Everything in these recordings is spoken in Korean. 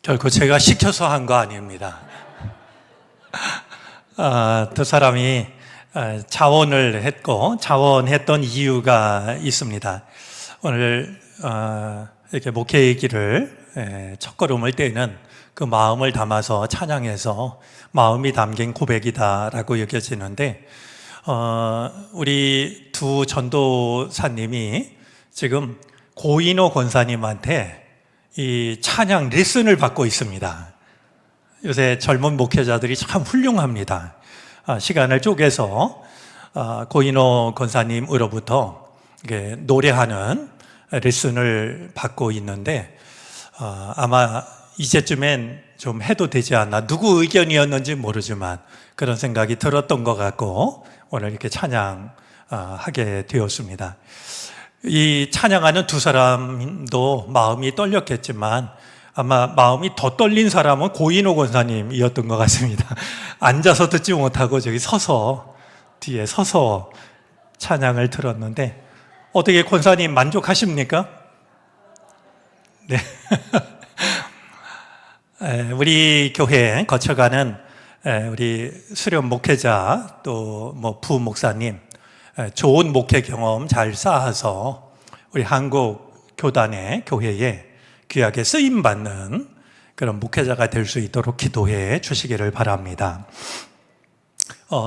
결코 제가 시켜서 한 거 아닙니다. 두 사람이 자원을 했고 자원했던 이유가 있습니다. 오늘 이렇게 목회의 길을 첫걸음을 떼는 그 마음을 담아서 찬양해서 마음이 담긴 고백이다라고 여겨지는데, 우리 두 전도사님이 지금 고인호 권사님한테 이 찬양 레슨을 받고 있습니다. 요새 젊은 목회자들이 참 훌륭합니다. 시간을 쪼개서 고인호 권사님으로부터 노래하는 레슨을 받고 있는데, 아마 이제쯤엔 좀 해도 되지 않나, 누구 의견이었는지 모르지만 그런 생각이 들었던 것 같고 오늘 이렇게 찬양하게 되었습니다. 이 찬양하는 두 사람도 마음이 떨렸겠지만 아마 마음이 더 떨린 사람은 고인호 권사님이었던 것 같습니다. 앉아서 듣지 못하고 저기 뒤에 서서 찬양을 들었는데, 어떻게 권사님 만족하십니까? 네. 우리 교회에 거쳐가는 우리 수련 목회자 또 부목사님, 좋은 목회 경험 잘 쌓아서 우리 한국 교단의 교회에 귀하게 쓰임받는 그런 목회자가 될 수 있도록 기도해 주시기를 바랍니다.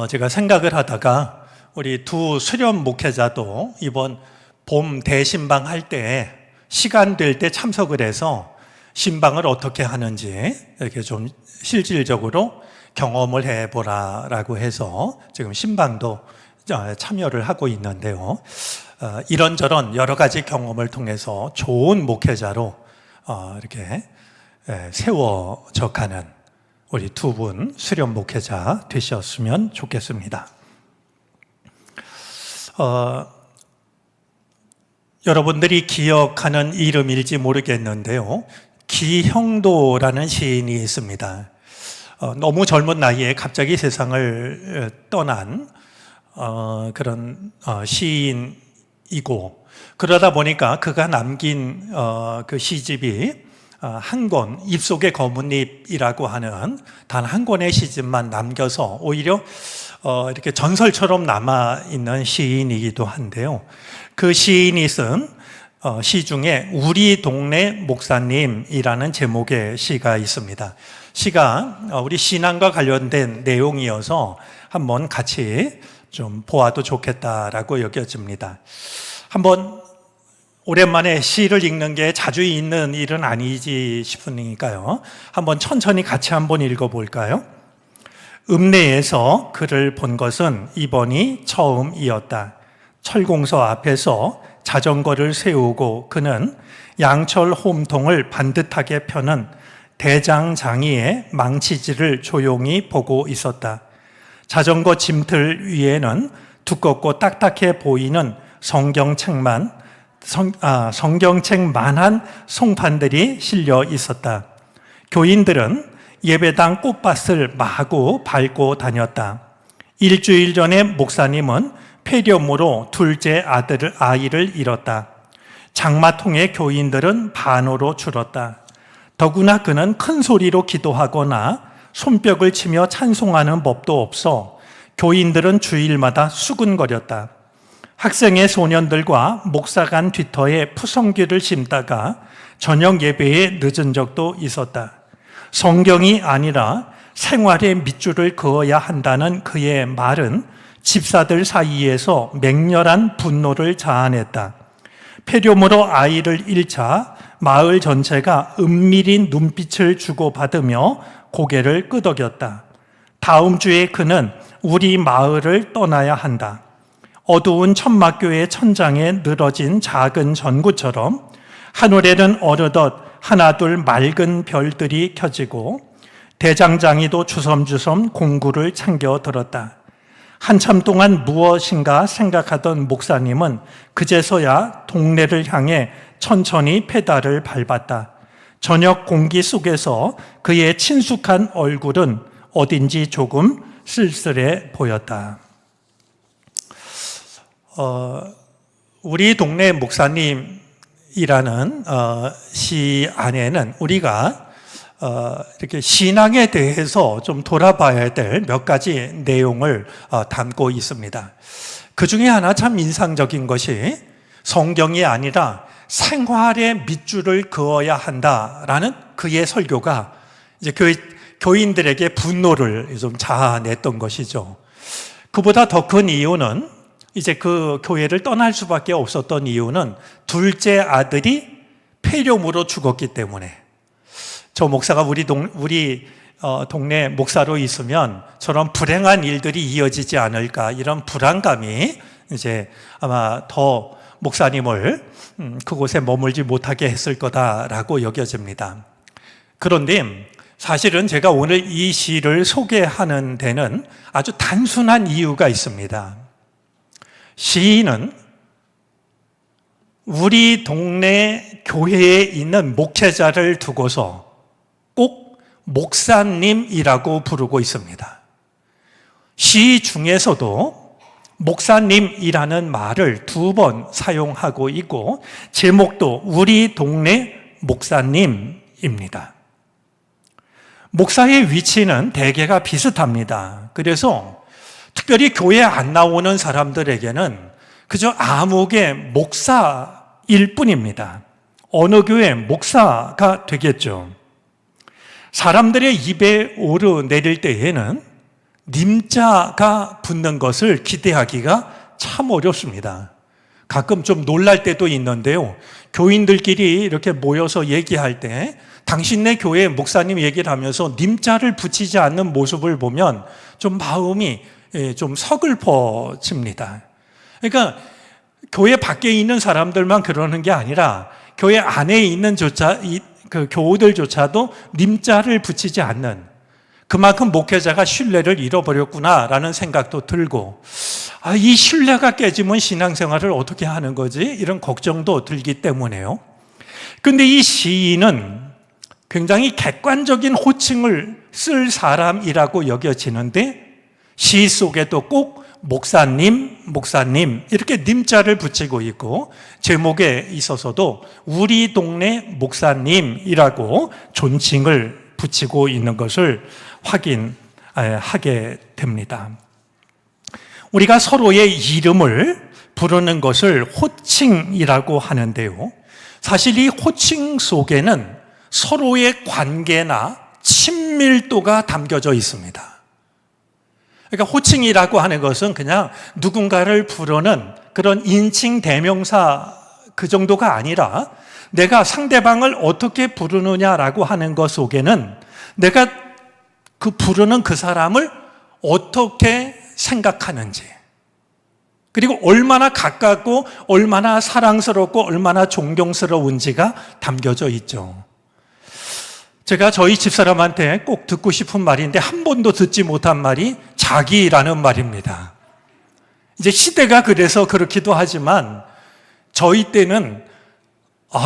제가 생각을 하다가 우리 두 수련 목회자도 이번 봄 대신방 할 때 시간 될 때 참석을 해서 신방을 어떻게 하는지 이렇게 좀 실질적으로 경험을 해보라라고 해서 지금 신방도 참여를 하고 있는데요. 이런저런 여러 가지 경험을 통해서 좋은 목회자로 이렇게 세워져 가는 우리 두 분 수련 목회자 되셨으면 좋겠습니다. 여러분들이 기억하는 이름일지 모르겠는데요. 기형도라는 시인이 있습니다. 너무 젊은 나이에 갑자기 세상을 떠난 그런 시인이고, 그러다 보니까 그가 남긴 그 시집이 한 권, 입속의 검은잎이라고 하는 단 한 권의 시집만 남겨서 오히려 이렇게 전설처럼 남아있는 시인이기도 한데요. 그 시인이 쓴 시 중에 우리 동네 목사님이라는 제목의 시가 있습니다. 시가 우리 신앙과 관련된 내용이어서 한번 같이 좀 보아도 좋겠다라고 여겨집니다. 한번 오랜만에 시를 읽는 게 자주 있는 일은 아니지 싶으니까요. 한번 천천히 같이 한번 읽어볼까요? 읍내에서 그를 본 것은 이번이 처음이었다. 철공소 앞에서 자전거를 세우고 그는 양철 홈통을 반듯하게 펴는 대장장이의 망치질을 조용히 보고 있었다. 자전거 짐틀 위에는 두껍고 딱딱해 보이는 성경책만한 송판들이 실려 있었다. 교인들은 예배당 꽃밭을 마구 밟고 다녔다. 일주일 전에 목사님은 폐렴으로 둘째 아이를 잃었다. 장마통에 교인들은 반으로 줄었다. 더구나 그는 큰 소리로 기도하거나 손뼉을 치며 찬송하는 법도 없어 교인들은 주일마다 수군거렸다. 학생의 소년들과 목사관 뒤터에 푸성귀를 심다가 저녁 예배에 늦은 적도 있었다. 성경이 아니라 생활의 밑줄을 그어야 한다는 그의 말은 집사들 사이에서 맹렬한 분노를 자아냈다. 폐렴으로 아이를 잃자 마을 전체가 은밀히 눈빛을 주고받으며 고개를 끄덕였다. 다음 주에 그는 우리 마을을 떠나야 한다. 어두운 천막교의 천장에 늘어진 작은 전구처럼 하늘에는 어느덧 하나둘 맑은 별들이 켜지고 대장장이도 주섬주섬 공구를 챙겨 들었다. 한참 동안 무엇인가 생각하던 목사님은 그제서야 동네를 향해 천천히 페달을 밟았다. 저녁 공기 속에서 그의 친숙한 얼굴은 어딘지 조금 쓸쓸해 보였다. 우리 동네 목사님이라는 시 안에는 우리가 이렇게 신앙에 대해서 좀 돌아봐야 될 몇 가지 내용을 담고 있습니다. 그 중에 하나 참 인상적인 것이 성경이 아니라 생활의 밑줄을 그어야 한다라는 그의 설교가 이제 교인들에게 분노를 좀 자아냈던 것이죠. 그보다 더 큰 이유는 이제 그 교회를 떠날 수밖에 없었던 이유는 둘째 아들이 폐렴으로 죽었기 때문에. 저 목사가 우리 동네 목사로 있으면 저런 불행한 일들이 이어지지 않을까, 이런 불안감이 이제 아마 더 목사님을 그곳에 머물지 못하게 했을 거다라고 여겨집니다. 그런데 사실은 제가 오늘 이 시를 소개하는 데는 아주 단순한 이유가 있습니다. 시인은 우리 동네 교회에 있는 목회자를 두고서 꼭 목사님이라고 부르고 있습니다. 시 중에서도 목사님이라는 말을 2번 사용하고 있고 제목도 우리 동네 목사님입니다. 목사의 위치는 대개가 비슷합니다. 그래서 특별히 교회 안 나오는 사람들에게는 그저 암흑의 목사일 뿐입니다. 어느 교회 목사가 되겠죠. 사람들의 입에 오르내릴 때에는 님자가 붙는 것을 기대하기가 참 어렵습니다. 가끔 좀 놀랄 때도 있는데요. 교인들끼리 이렇게 모여서 얘기할 때 당신네 교회 목사님 얘기를 하면서 님자를 붙이지 않는 모습을 보면 좀 마음이 좀 서글퍼집니다. 그러니까 교회 밖에 있는 사람들만 그러는 게 아니라 교회 안에 있는 그 교우들조차도 님자를 붙이지 않는, 그만큼 목회자가 신뢰를 잃어버렸구나라는 생각도 들고, 이 신뢰가 깨지면 신앙생활을 어떻게 하는 거지? 이런 걱정도 들기 때문에요. 그런데 이 시인은 굉장히 객관적인 호칭을 쓸 사람이라고 여겨지는데 시 속에도 꼭 목사님 이렇게 님자를 붙이고 있고 제목에 있어서도 우리 동네 목사님이라고 존칭을 붙이고 있는 것을 확인하게 됩니다. 우리가 서로의 이름을 부르는 것을 호칭이라고 하는데요. 사실 이 호칭 속에는 서로의 관계나 친밀도가 담겨져 있습니다. 그러니까 호칭이라고 하는 것은 그냥 누군가를 부르는 그런 인칭 대명사 그 정도가 아니라 내가 상대방을 어떻게 부르느냐라고 하는 것 속에는 내가 그 부르는 그 사람을 어떻게 생각하는지, 그리고 얼마나 가깝고 얼마나 사랑스럽고 얼마나 존경스러운지가 담겨져 있죠. 제가 저희 집사람한테 꼭 듣고 싶은 말인데 한 번도 듣지 못한 말이 자기라는 말입니다. 이제 시대가 그래서 그렇기도 하지만 저희 때는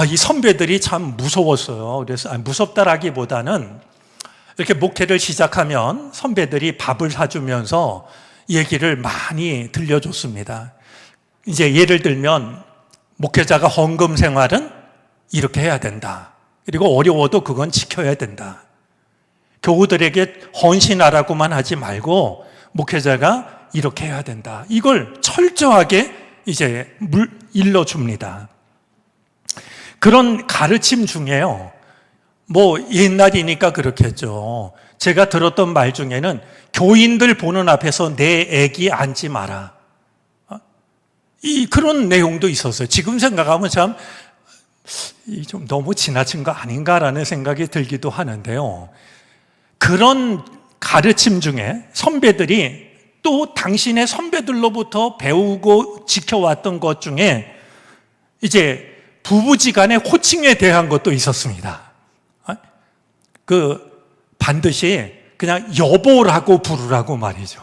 이 선배들이 참 무서웠어요. 그래서 무섭다라기보다는 이렇게 목회를 시작하면 선배들이 밥을 사주면서 얘기를 많이 들려줬습니다. 이제 예를 들면 목회자가 헌금 생활은 이렇게 해야 된다. 그리고 어려워도 그건 지켜야 된다. 교우들에게 헌신하라고만 하지 말고 목회자가 이렇게 해야 된다. 이걸 철저하게 이제 일러줍니다. 그런 가르침 중에요. 옛날이니까 그렇겠죠. 제가 들었던 말 중에는 교인들 보는 앞에서 내 애기 앉지 마라. 그런 내용도 있었어요. 지금 생각하면 참 좀 너무 지나친 거 아닌가라는 생각이 들기도 하는데요. 그런 가르침 중에 선배들이 또 당신의 선배들로부터 배우고 지켜왔던 것 중에 이제 부부지간의 호칭에 대한 것도 있었습니다. 반드시 그냥 여보라고 부르라고 말이죠.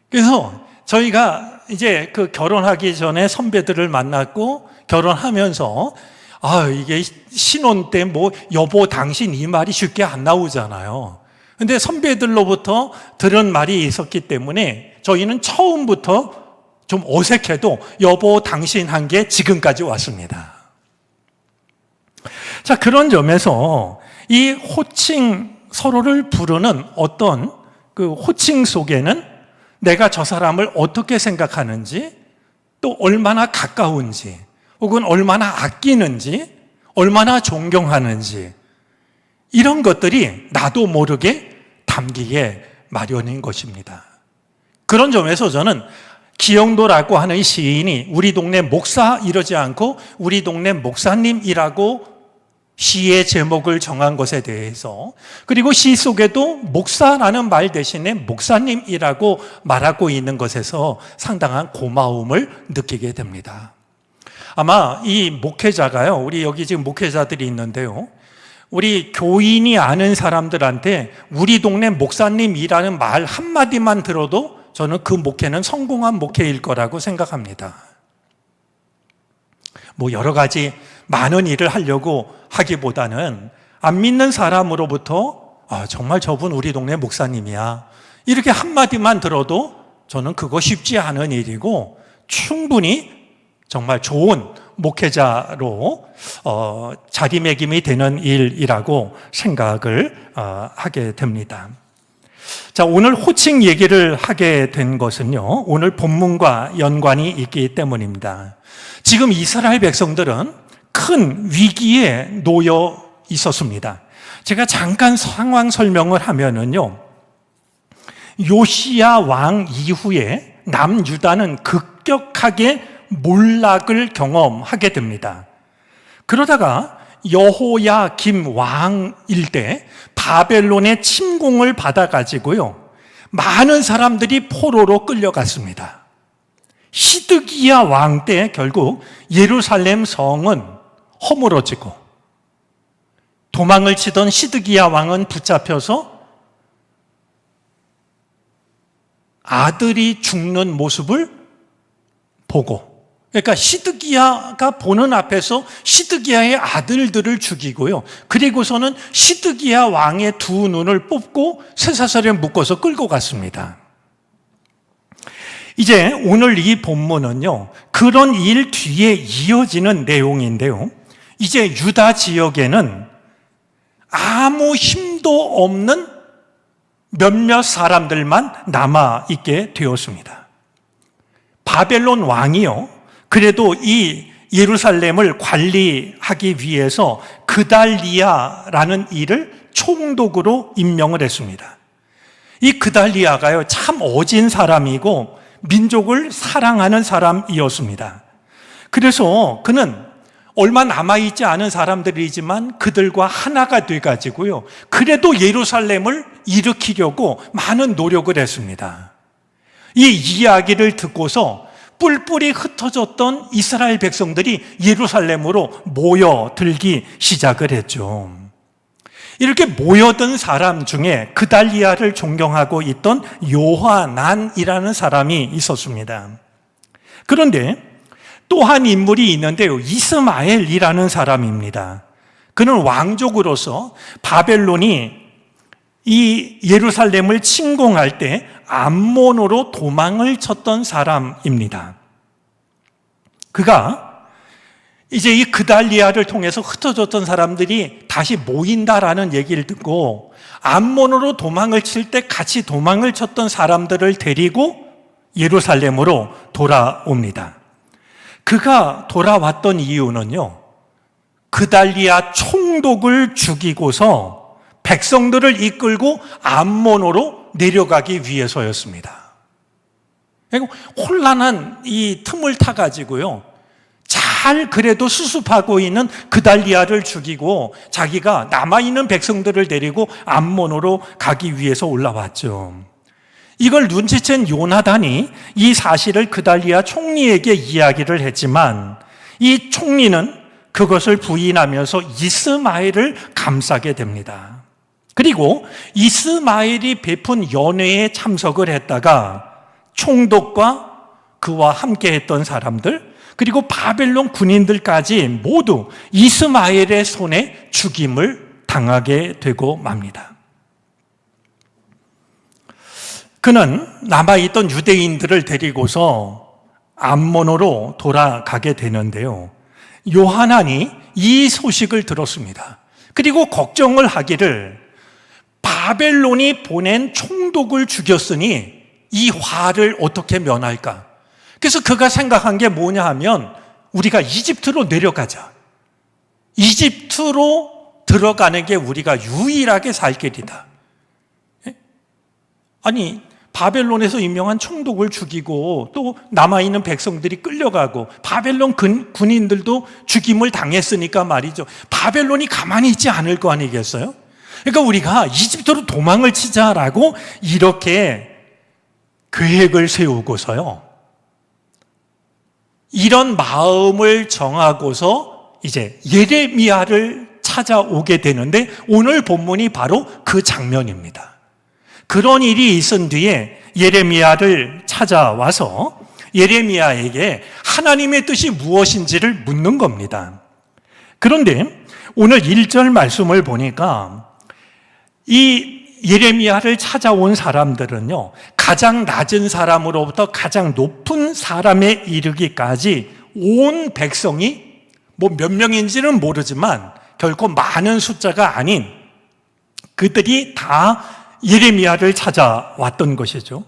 그래서 저희가 이제 결혼하기 전에 선배들을 만났고 결혼하면서 이게 신혼 때 여보 당신 이 말이 쉽게 안 나오잖아요. 근데 선배들로부터 들은 말이 있었기 때문에 저희는 처음부터 좀 어색해도 여보 당신 한 게 지금까지 왔습니다. 자, 그런 점에서 이 호칭, 서로를 부르는 어떤 그 호칭 속에는 내가 저 사람을 어떻게 생각하는지, 또 얼마나 가까운지, 혹은 얼마나 아끼는지, 얼마나 존경하는지, 이런 것들이 나도 모르게 담기게 마련인 것입니다. 그런 점에서 저는 기영도라고 하는 시인이 우리 동네 목사 이러지 않고 우리 동네 목사님이라고 시의 제목을 정한 것에 대해서, 그리고 시 속에도 목사라는 말 대신에 목사님이라고 말하고 있는 것에서 상당한 고마움을 느끼게 됩니다. 아마 이 목회자가요, 우리 여기 지금 목회자들이 있는데요, 우리 교인이 아는 사람들한테 우리 동네 목사님이라는 말 한마디만 들어도 저는 그 목회는 성공한 목회일 거라고 생각합니다. 뭐 여러 가지 많은 일을 하려고 하기보다는 안 믿는 사람으로부터 정말 저분 우리 동네 목사님이야, 이렇게 한마디만 들어도 저는 그거 쉽지 않은 일이고 충분히 정말 좋은 목회자로 자리매김이 되는 일이라고 생각을 하게 됩니다. 자, 오늘 호칭 얘기를 하게 된 것은요, 오늘 본문과 연관이 있기 때문입니다. 지금 이스라엘 백성들은 큰 위기에 놓여 있었습니다. 제가 잠깐 상황 설명을 하면은요, 요시야 왕 이후에 남유다는 급격하게 몰락을 경험하게 됩니다. 그러다가 여호야김 왕일 때 바벨론의 침공을 받아가지고요, 많은 사람들이 포로로 끌려갔습니다. 시드기야 왕 때 결국 예루살렘 성은 허물어지고 도망을 치던 시드기야 왕은 붙잡혀서 아들이 죽는 모습을 보고, 그러니까 시드기야가 보는 앞에서 시드기야의 아들들을 죽이고요, 그리고서는 시드기야 왕의 두 눈을 뽑고 쇠사슬에 묶어서 끌고 갔습니다. 이제 오늘 이 본문은요, 그런 일 뒤에 이어지는 내용인데요, 이제 유다 지역에는 아무 힘도 없는 몇몇 사람들만 남아있게 되었습니다. 바벨론 왕이요, 그래도 이 예루살렘을 관리하기 위해서 그달리아라는 이를 총독으로 임명을 했습니다. 이 그달리아가요, 참 어진 사람이고 민족을 사랑하는 사람이었습니다. 그래서 그는 얼마 남아있지 않은 사람들이지만 그들과 하나가 돼가지고요, 그래도 예루살렘을 일으키려고 많은 노력을 했습니다. 이 이야기를 듣고서 뿔뿔이 흩어졌던 이스라엘 백성들이 예루살렘으로 모여들기 시작을 했죠. 이렇게 모여든 사람 중에 그달리아를 존경하고 있던 요하난이라는 사람이 있었습니다. 그런데 또 한 인물이 있는데요, 이스마엘이라는 사람입니다. 그는 왕족으로서 바벨론이 이 예루살렘을 침공할 때 암몬으로 도망을 쳤던 사람입니다. 그가 이제 이 그달리아를 통해서 흩어졌던 사람들이 다시 모인다라는 얘기를 듣고 암몬으로 도망을 칠 때 같이 도망을 쳤던 사람들을 데리고 예루살렘으로 돌아옵니다. 그가 돌아왔던 이유는요, 그달리아 총독을 죽이고서 백성들을 이끌고 암몬으로 내려가기 위해서였습니다. 혼란한 이 틈을 타가지고요, 잘 그래도 수습하고 있는 그달리아를 죽이고 자기가 남아있는 백성들을 데리고 암몬으로 가기 위해서 올라왔죠. 이걸 눈치챈 요나단이 이 사실을 그달리아 총리에게 이야기를 했지만 이 총리는 그것을 부인하면서 이스마엘을 감싸게 됩니다. 그리고 이스마엘이 베푼 연회에 참석을 했다가 총독과 그와 함께 했던 사람들, 그리고 바벨론 군인들까지 모두 이스마엘의 손에 죽임을 당하게 되고 맙니다. 그는 남아있던 유대인들을 데리고서 암몬으로 돌아가게 되는데요, 요하난이 이 소식을 들었습니다. 그리고 걱정을 하기를 바벨론이 보낸 총독을 죽였으니 이 화를 어떻게 면할까? 그래서 그가 생각한 게 뭐냐 하면 우리가 이집트로 내려가자. 이집트로 들어가는 게 우리가 유일하게 살 길이다. 아니, 바벨론에서 임명한 총독을 죽이고 또 남아있는 백성들이 끌려가고 바벨론 군인들도 죽임을 당했으니까 말이죠. 바벨론이 가만히 있지 않을 거 아니겠어요? 그러니까 우리가 이집트로 도망을 치자라고 이렇게 계획을 세우고서요. 이런 마음을 정하고서 이제 예레미야를 찾아오게 되는데 오늘 본문이 바로 그 장면입니다. 그런 일이 있은 뒤에 예레미야를 찾아와서 예레미야에게 하나님의 뜻이 무엇인지를 묻는 겁니다. 그런데 오늘 1절 말씀을 보니까 이 예레미야를 찾아온 사람들은요, 가장 낮은 사람으로부터 가장 높은 사람에 이르기까지 온 백성이 뭐 몇 명인지는 모르지만 결코 많은 숫자가 아닌 그들이 다 예레미야를 찾아왔던 것이죠.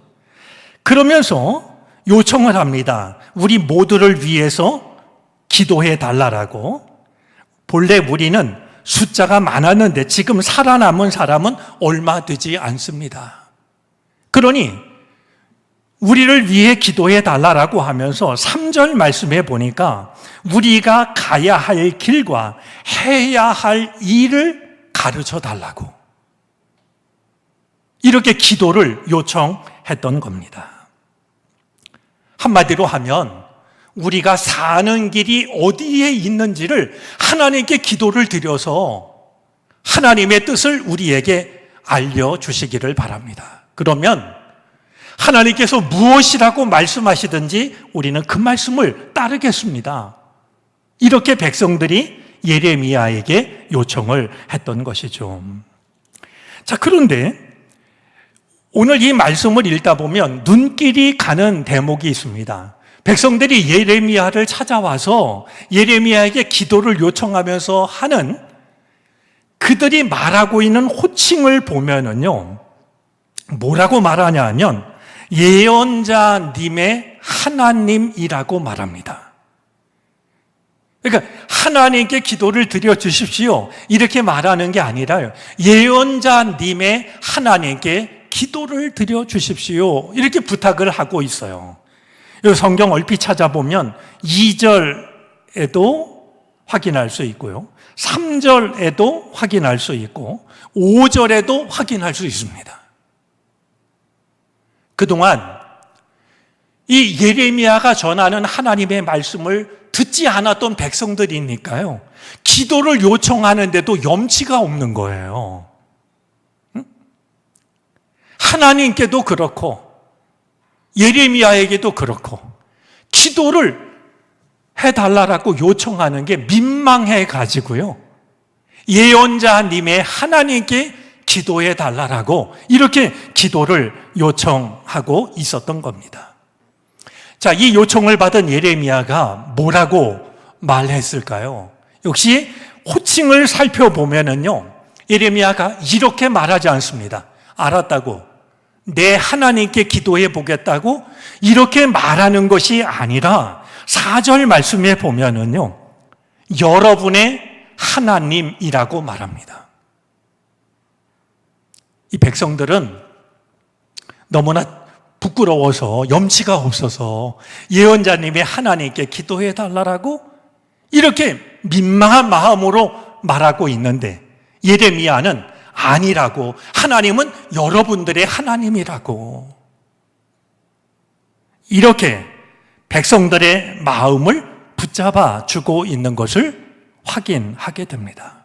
그러면서 요청을 합니다. 우리 모두를 위해서 기도해 달라라고. 본래 우리는 숫자가 많았는데 지금 살아남은 사람은 얼마 되지 않습니다. 그러니 우리를 위해 기도해 달라라고 하면서 3절 말씀에 보니까 우리가 가야 할 길과 해야 할 일을 가르쳐 달라고 이렇게 기도를 요청했던 겁니다. 한마디로 하면 우리가 사는 길이 어디에 있는지를 하나님께 기도를 드려서 하나님의 뜻을 우리에게 알려주시기를 바랍니다. 그러면 하나님께서 무엇이라고 말씀하시든지 우리는 그 말씀을 따르겠습니다. 이렇게 백성들이 예레미야에게 요청을 했던 것이죠. 자, 그런데 오늘 이 말씀을 읽다 보면 눈길이 가는 대목이 있습니다. 백성들이 예레미야를 찾아와서 예레미야에게 기도를 요청하면서 하는 그들이 말하고 있는 호칭을 보면은요, 뭐라고 말하냐 하면 예언자님의 하나님이라고 말합니다. 그러니까 하나님께 기도를 드려 주십시오 이렇게 말하는 게 아니라요, 예언자님의 하나님께 기도를 드려 주십시오 이렇게 부탁을 하고 있어요. 성경 얼핏 찾아보면 2절에도 확인할 수 있고요, 3절에도 확인할 수 있고 5절에도 확인할 수 있습니다. 그동안 이 예레미야가 전하는 하나님의 말씀을 듣지 않았던 백성들이니까요, 기도를 요청하는데도 염치가 없는 거예요. 하나님께도 그렇고 예레미야에게도 그렇고 기도를 해달라고 요청하는 게 민망해 가지고요, 예언자님의 하나님께 기도해 달라고 이렇게 기도를 요청하고 있었던 겁니다. 자, 이 요청을 받은 예레미야가 뭐라고 말했을까요? 역시 호칭을 살펴보면은요, 예레미야가 이렇게 말하지 않습니다. 알았다고, 내 하나님께 기도해 보겠다고 이렇게 말하는 것이 아니라 4절 말씀에 보면은요, 여러분의 하나님이라고 말합니다. 이 백성들은 너무나 부끄러워서 염치가 없어서 예언자님의 하나님께 기도해 달라고 이렇게 민망한 마음으로 말하고 있는데 예레미야는 아니라고, 하나님은 여러분들의 하나님이라고 이렇게 백성들의 마음을 붙잡아 주고 있는 것을 확인하게 됩니다.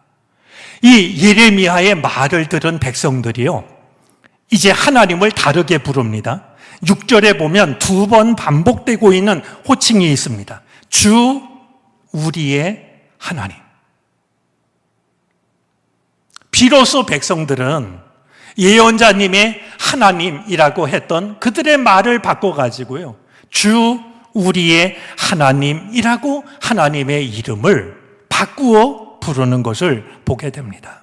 이 예레미야의 말을 들은 백성들이요, 이제 하나님을 다르게 부릅니다. 6절에 보면 2번 반복되고 있는 호칭이 있습니다. 주 우리의 하나님. 비로소 백성들은 예언자님의 하나님이라고 했던 그들의 말을 바꿔가지고요, 주 우리의 하나님이라고 하나님의 이름을 바꾸어 부르는 것을 보게 됩니다.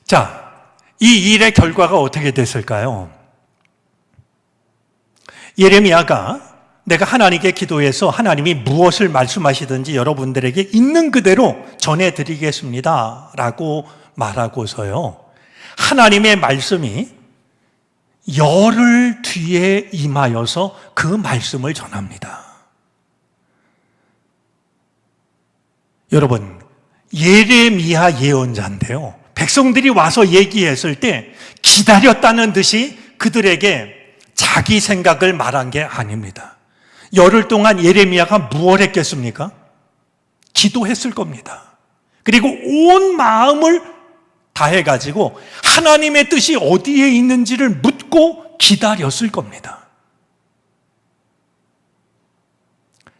자, 이 일의 결과가 어떻게 됐을까요? 예레미야가 내가 하나님께 기도해서 하나님이 무엇을 말씀하시든지 여러분들에게 있는 그대로 전해드리겠습니다 라고 말하고서요, 하나님의 말씀이 열흘 뒤에 임하여서 그 말씀을 전합니다. 여러분, 예레미야 예언자인데요, 백성들이 와서 얘기했을 때 기다렸다는 듯이 그들에게 자기 생각을 말한 게 아닙니다. 열흘 동안 예레미야가 무엇을 했겠습니까? 기도했을 겁니다. 그리고 온 마음을 다해가지고 하나님의 뜻이 어디에 있는지를 묻고 기다렸을 겁니다.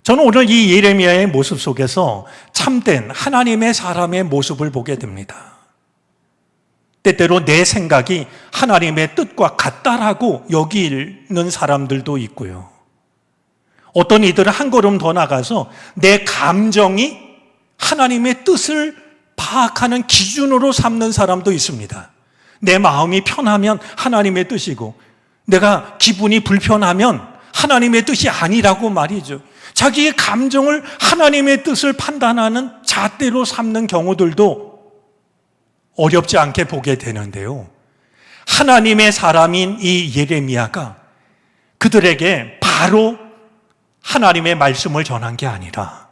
저는 오늘 이 예레미야의 모습 속에서 참된 하나님의 사람의 모습을 보게 됩니다. 때때로 내 생각이 하나님의 뜻과 같다라고 여기는 사람들도 있고요. 어떤 이들은 한 걸음 더 나가서 내 감정이 하나님의 뜻을 파악하는 기준으로 삼는 사람도 있습니다. 내 마음이 편하면 하나님의 뜻이고 내가 기분이 불편하면 하나님의 뜻이 아니라고 말이죠. 자기의 감정을 하나님의 뜻을 판단하는 잣대로 삼는 경우들도 어렵지 않게 보게 되는데요. 하나님의 사람인 이 예레미야가 그들에게 바로 하나님의 말씀을 전한 게 아니라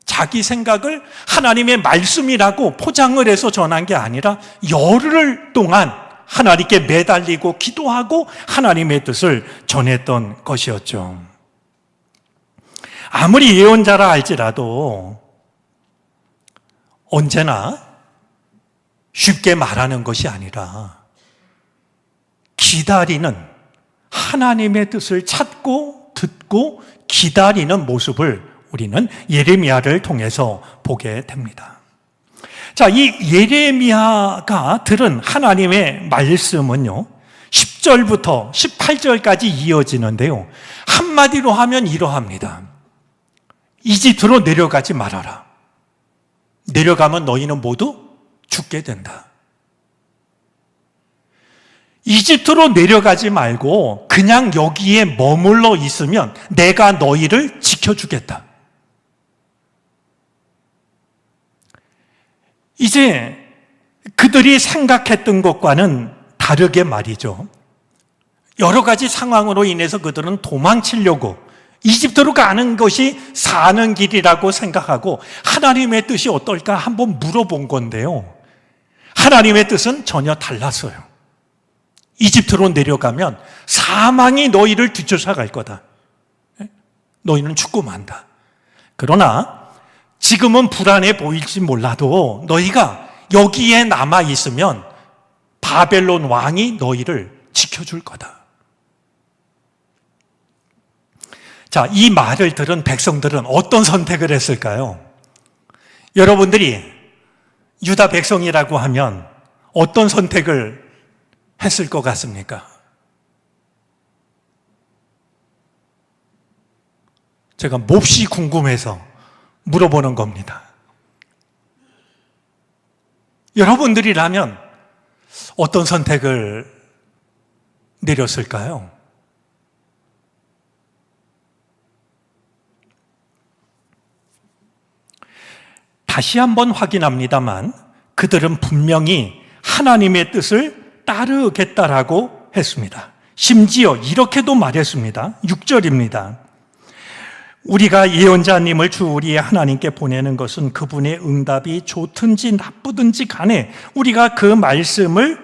자기 생각을 하나님의 말씀이라고 포장을 해서 전한 게 아니라 열흘 동안 하나님께 매달리고 기도하고 하나님의 뜻을 전했던 것이었죠. 아무리 예언자라 할지라도 언제나 쉽게 말하는 것이 아니라 기다리는, 하나님의 뜻을 찾고 듣고 기다리는 모습을 우리는 예레미야를 통해서 보게 됩니다. 자, 이 예레미야가 들은 하나님의 말씀은요, 10절부터 18절까지 이어지는데요, 한마디로 하면 이러합니다. 이집트로 내려가지 말아라. 내려가면 너희는 모두 죽게 된다. 이집트로 내려가지 말고 그냥 여기에 머물러 있으면 내가 너희를 지켜주겠다. 이제 그들이 생각했던 것과는 다르게 말이죠. 여러 가지 상황으로 인해서 그들은 도망치려고 이집트로 가는 것이 사는 길이라고 생각하고 하나님의 뜻이 어떨까 한번 물어본 건데요. 하나님의 뜻은 전혀 달랐어요. 이집트로 내려가면 사망이 너희를 뒤쫓아갈 거다. 너희는 죽고 만다. 그러나 지금은 불안해 보일지 몰라도 너희가 여기에 남아 있으면 바벨론 왕이 너희를 지켜줄 거다. 자, 이 말을 들은 백성들은 어떤 선택을 했을까요? 여러분들이 유다 백성이라고 하면 어떤 선택을 했을 것 같습니까? 제가 몹시 궁금해서 물어보는 겁니다. 여러분들이라면 어떤 선택을 내렸을까요? 다시 한번 확인합니다만 그들은 분명히 하나님의 뜻을 따르겠다라고 했습니다. 심지어 이렇게도 말했습니다. 6절입니다. 우리가 예언자님을 주 우리의 하나님께 보내는 것은 그분의 응답이 좋든지 나쁘든지 간에 우리가 그 말씀을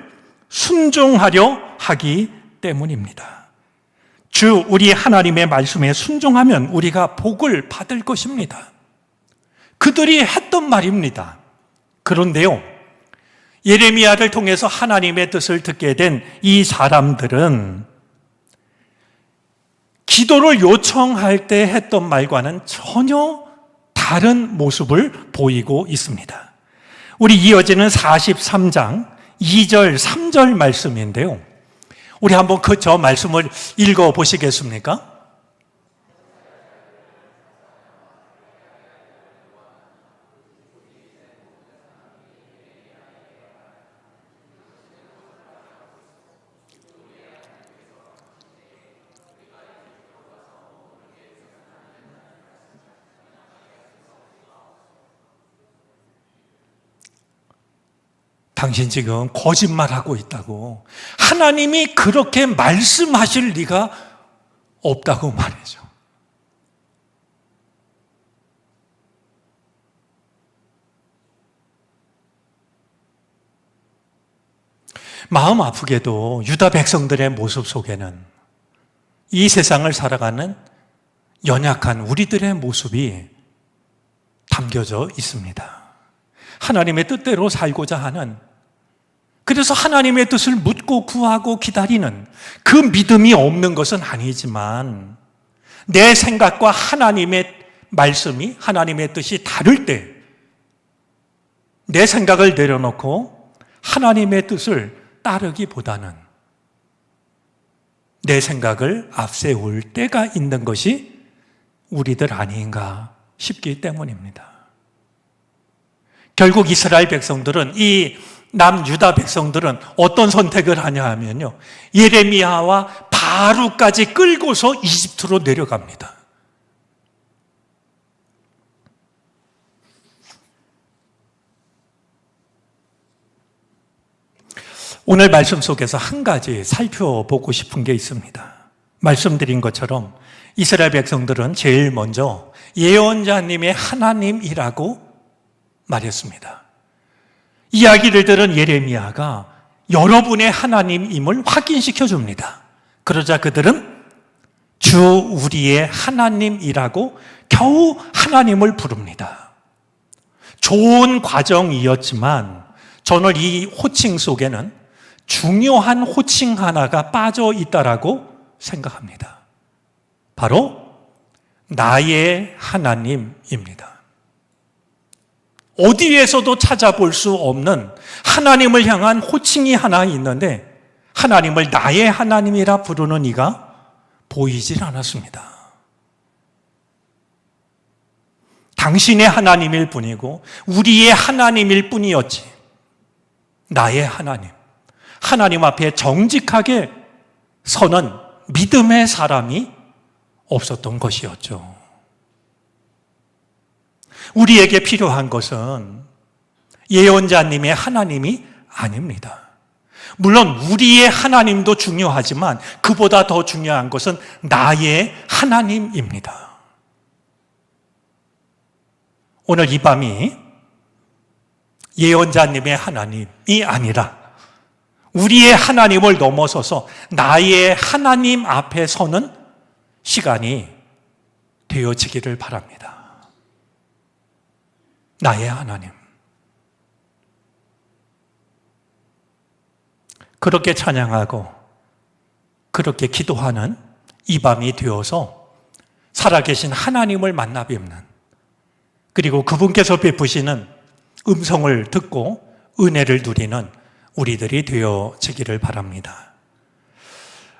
순종하려 하기 때문입니다. 주 우리 하나님의 말씀에 순종하면 우리가 복을 받을 것입니다. 그들이 했던 말입니다. 그런데요, 예레미야를 통해서 하나님의 뜻을 듣게 된 이 사람들은 기도를 요청할 때 했던 말과는 전혀 다른 모습을 보이고 있습니다. 우리 이어지는 43장 2절, 3절 말씀인데요. 우리 한번 저 말씀을 읽어보시겠습니까? 당신 지금 거짓말하고 있다고. 하나님이 그렇게 말씀하실 리가 없다고 말이죠. 마음 아프게도 유다 백성들의 모습 속에는 이 세상을 살아가는 연약한 우리들의 모습이 담겨져 있습니다. 하나님의 뜻대로 살고자 하는, 그래서 하나님의 뜻을 묻고 구하고 기다리는 그 믿음이 없는 것은 아니지만, 내 생각과 하나님의 말씀이, 하나님의 뜻이 다를 때 내 생각을 내려놓고 하나님의 뜻을 따르기보다는 내 생각을 앞세울 때가 있는 것이 우리들 아닌가 싶기 때문입니다. 결국 이스라엘 백성들은, 이 남유다 백성들은 어떤 선택을 하냐 하면요, 예레미야와 바루까지 끌고서 이집트로 내려갑니다. 오늘 말씀 속에서 한 가지 살펴보고 싶은 게 있습니다. 말씀드린 것처럼 이스라엘 백성들은 제일 먼저 예언자님의 하나님이라고 말했습니다. 이야기를 들은 예레미야가 여러분의 하나님임을 확인시켜 줍니다. 그러자 그들은 주 우리의 하나님이라고 겨우 하나님을 부릅니다. 좋은 과정이었지만 저는 이 호칭 속에는 중요한 호칭 하나가 빠져 있다라고 생각합니다. 바로 나의 하나님입니다. 어디에서도 찾아볼 수 없는 하나님을 향한 호칭이 하나 있는데, 하나님을 나의 하나님이라 부르는 이가 보이질 않았습니다. 당신의 하나님일 뿐이고 우리의 하나님일 뿐이었지, 나의 하나님, 하나님 앞에 정직하게 서는 믿음의 사람이 없었던 것이었죠. 우리에게 필요한 것은 예언자님의 하나님이 아닙니다. 물론 우리의 하나님도 중요하지만 그보다 더 중요한 것은 나의 하나님입니다. 오늘 이 밤이 예언자님의 하나님이 아니라 우리의 하나님을 넘어서서 나의 하나님 앞에 서는 시간이 되어지기를 바랍니다. 나의 하나님. 그렇게 찬양하고 그렇게 기도하는 이 밤이 되어서 살아계신 하나님을 만나 뵙는, 그리고 그분께서 베푸시는 음성을 듣고 은혜를 누리는 우리들이 되어지기를 바랍니다.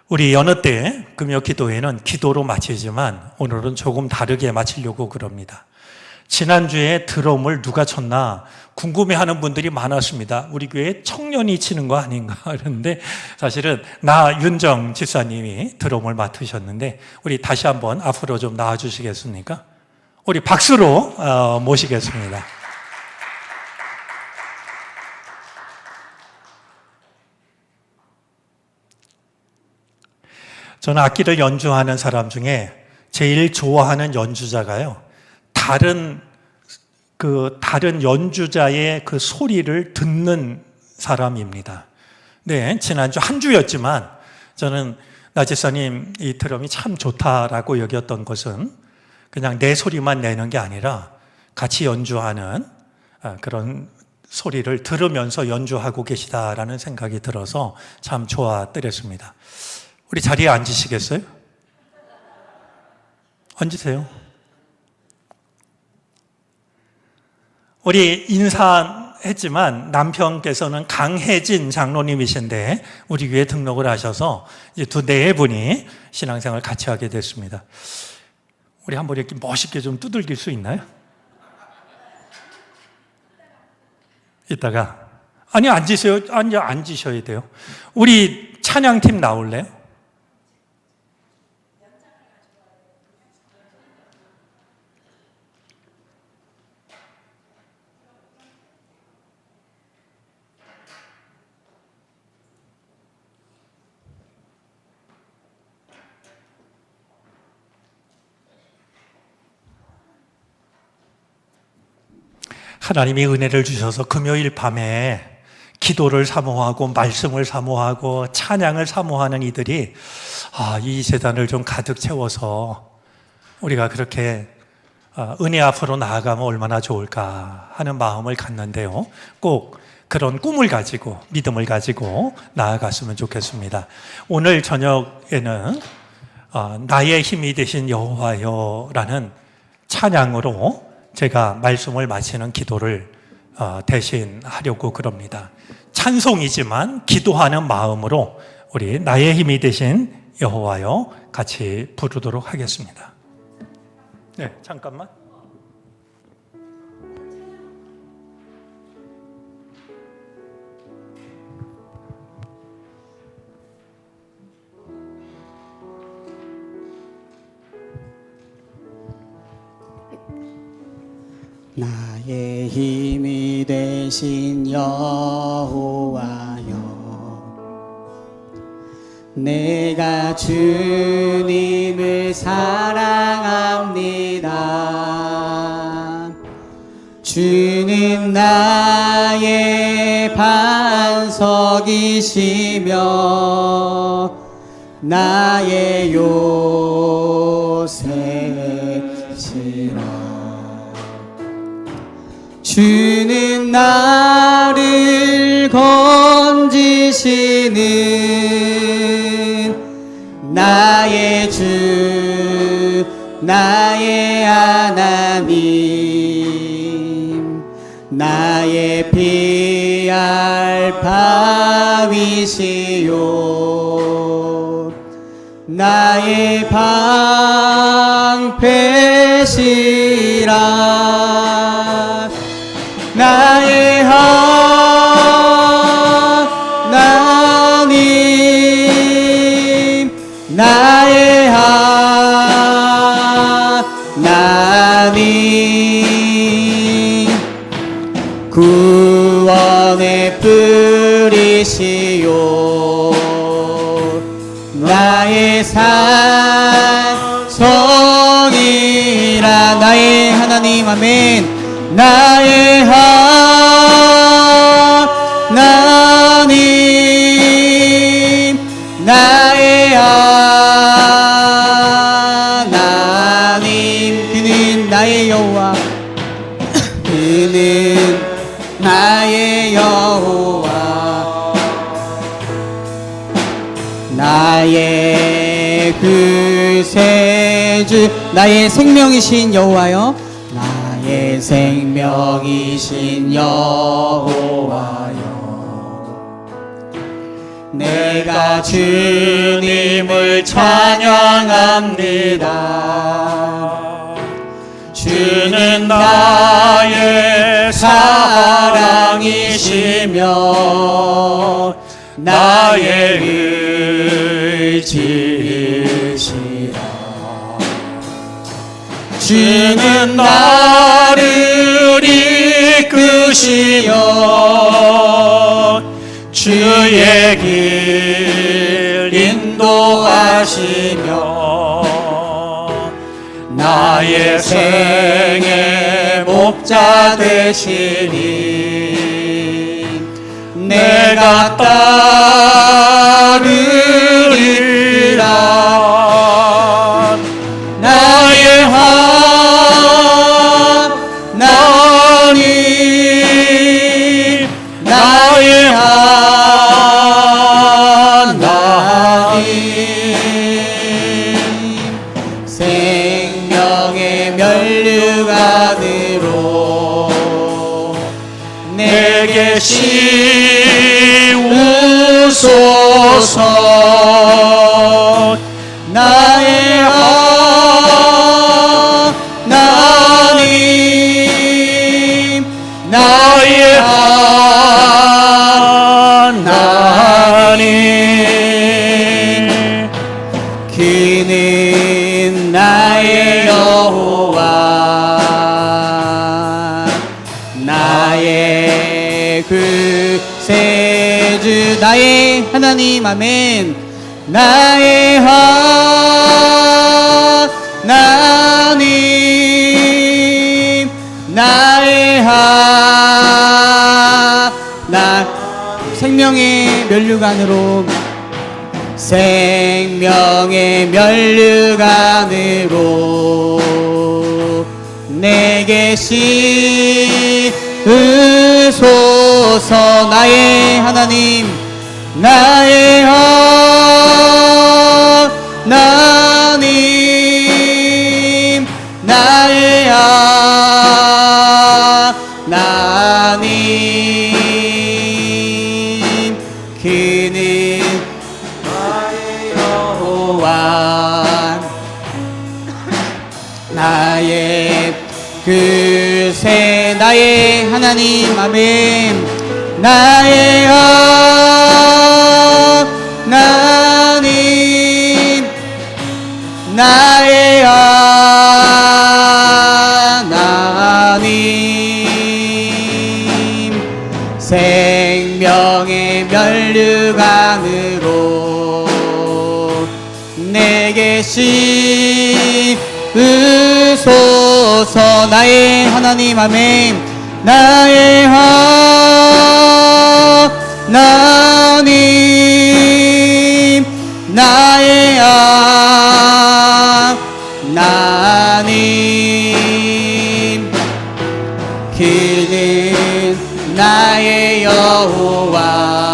우리 여느 때 금요 기도회는 기도로 마치지만 오늘은 조금 다르게 마치려고 그럽니다. 지난주에 드럼을 누가 쳤나 궁금해하는 분들이 많았습니다. 우리 교회에 청년이 치는 거 아닌가 그러는데, 사실은 윤정 집사님이 드럼을 맡으셨는데, 우리 다시 한번 앞으로 좀 나와주시겠습니까? 우리 박수로 모시겠습니다. 저는 악기를 연주하는 사람 중에 제일 좋아하는 연주자가요, 다른 연주자의 그 소리를 듣는 사람입니다. 네, 지난주 한 주였지만 저는 나 집사님 이 드럼이 참 좋다라고 여겼던 것은 그냥 내 소리만 내는 게 아니라 같이 연주하는 그런 소리를 들으면서 연주하고 계시다라는 생각이 들어서 참 좋았더랬습니다. 우리 자리에 앉으시겠어요? 앉으세요. 우리 인사했지만 남편께서는 강혜진 장로님이신데 우리 교회에 등록을 하셔서 이제 네 분이 신앙생활 같이 하게 됐습니다. 우리 한번 이렇게 멋있게 좀 두들길 수 있나요? 이따가. 아니, 앉으세요. 앉으셔야 돼요. 우리 찬양팀 나올래요? 하나님이 은혜를 주셔서 금요일 밤에 기도를 사모하고 말씀을 사모하고 찬양을 사모하는 이들이 이 재단을 좀 가득 채워서 우리가 그렇게 은혜 앞으로 나아가면 얼마나 좋을까 하는 마음을 갖는데요. 꼭 그런 꿈을 가지고 믿음을 가지고 나아갔으면 좋겠습니다. 오늘 저녁에는 나의 힘이 되신 여호와여라는 찬양으로 제가 말씀을 마치는 기도를 대신 하려고 그럽니다. 찬송이지만 기도하는 마음으로 우리 나의 힘이 되신 여호와여 같이 부르도록 하겠습니다. 네, 잠깐만. 나의 힘이 되신 여호와여, 내가 주님을 사랑합니다. 주는 나의 반석이시며 나의 요새시라. 주는 나를 건지시는 나의 주, 나의 하나님, 나의 피할 바위시요, 나의 방패시라. 나의 하나님, 나의 하나님, 구원의 뿌리시요, 나의 산성이라. 나의 하나님, 아멘. 나의 하나님, 나의 하나님, 그는 나의 여호와, 그는 나의 여호와, 나의 구세주, 나의 생명이신 여호와여, 나의 생명이신 여호와여, 내가 주님을 찬양합니다. 주는 나의 사랑이시며 나의 의지시라. 주는 나를 이끄시어 주의 길 인도하시며 나의 생의 목자 되시니 내가 따르리라. 나의 하나님, 나의 하나님, 생명의 면류관으로 내게 씌우소서. 나의 하나님, 나의 하나님, 그는 나의 여호와, 나의 구세주, 나의 하나님, 아멘. 나의 하나님, 나의 하나님, 면류관으로 생명의 면류관으로 내게 씻으소서. 나의 하나님, 나의 하나님, 나의 하나님, 그는 나의 여호와, 나의 그새 나의 하나님. 아멘. 나의 하나님, 나의 하나님, 생명의 면류관으로 내게 씻으소서. 나의 하나님. 아멘. 나의 하나님, 나의 하나님, 그는 나의 여호와,